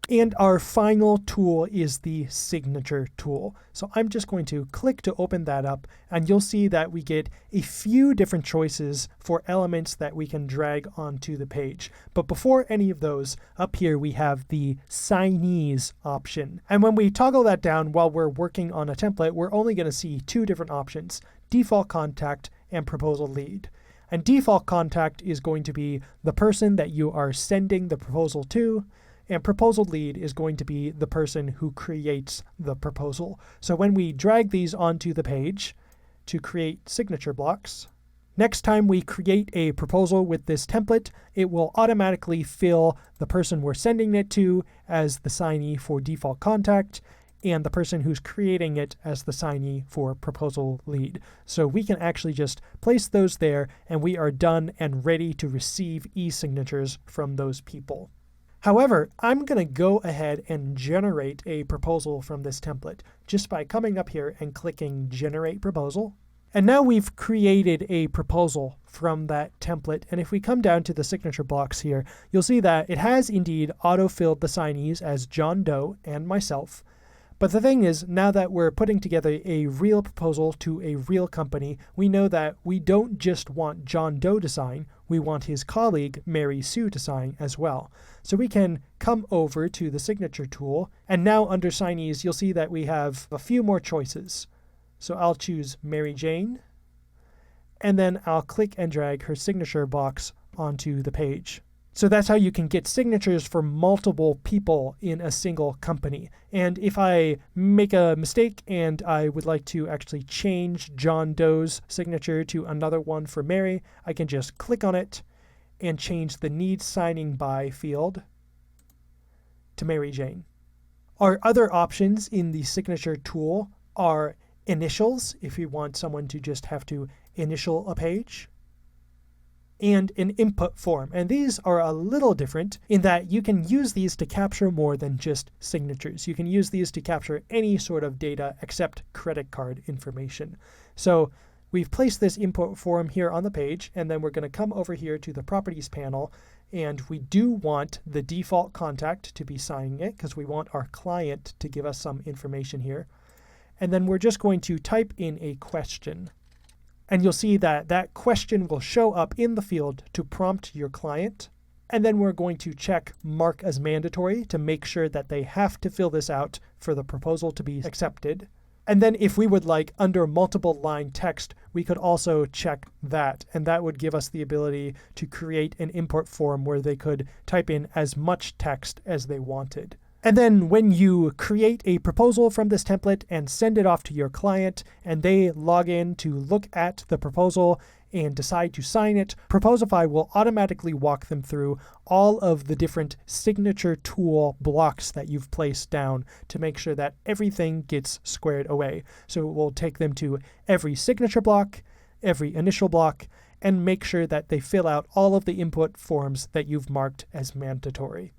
And our final tool is the signature tool. So I'm just going to click to open that up, and you'll see that we get a few different choices for elements that we can drag onto the page. But before any of those, up here we have the signees option. And when we toggle that down while we're working on a template, we're only going to see two different options: default contact and proposal lead. And default contact is going to be the person that you are sending the proposal to, and proposal lead is going to be the person who creates the proposal. So when we drag these onto the page to create signature blocks, next time we create a proposal with this template, it will automatically fill the person we're sending it to as the signee for default contact, and the person who's creating it as the signee for proposal lead. So we can actually just place those there, and we are done and ready to receive e-signatures from those people. However, I'm going to go ahead and generate a proposal from this template just by coming up here and clicking Generate Proposal. And now we've created a proposal from that template. And if we come down to the signature blocks here, you'll see that it has indeed auto-filled the signees as John Doe and myself. But the thing is, now that we're putting together a real proposal to a real company, we know that we don't just want John Doe to sign, we want his colleague, Mary Sue, to sign as well. So we can come over to the signature tool, and now under signees, you'll see that we have a few more choices. So I'll choose Mary Jane, and then I'll click and drag her signature box onto the page. So that's how you can get signatures for multiple people in a single company. And if I make a mistake and I would like to actually change John Doe's signature to another one for Mary, I can just click on it and change the Need Signing By field to Mary Jane. Our other options in the signature tool are initials, if you want someone to just have to initial a page, and an input form. And these are a little different in that you can use these to capture more than just signatures. You can use these to capture any sort of data except credit card information. So we've placed this input form here on the page, and then we're going to come over here to the properties panel, and we do want the default contact to be signing it because we want our client to give us some information here. And then we're just going to type in a question. And you'll see that that question will show up in the field to prompt your client. And then we're going to check Mark as mandatory to make sure that they have to fill this out for the proposal to be accepted. And then if we would like under multiple line text, we could also check that. And that would give us the ability to create an import form where they could type in as much text as they wanted. And then when you create a proposal from this template and send it off to your client, and they log in to look at the proposal and decide to sign it, Proposify will automatically walk them through all of the different signature tool blocks that you've placed down to make sure that everything gets squared away. So it will take them to every signature block, every initial block, and make sure that they fill out all of the input forms that you've marked as mandatory.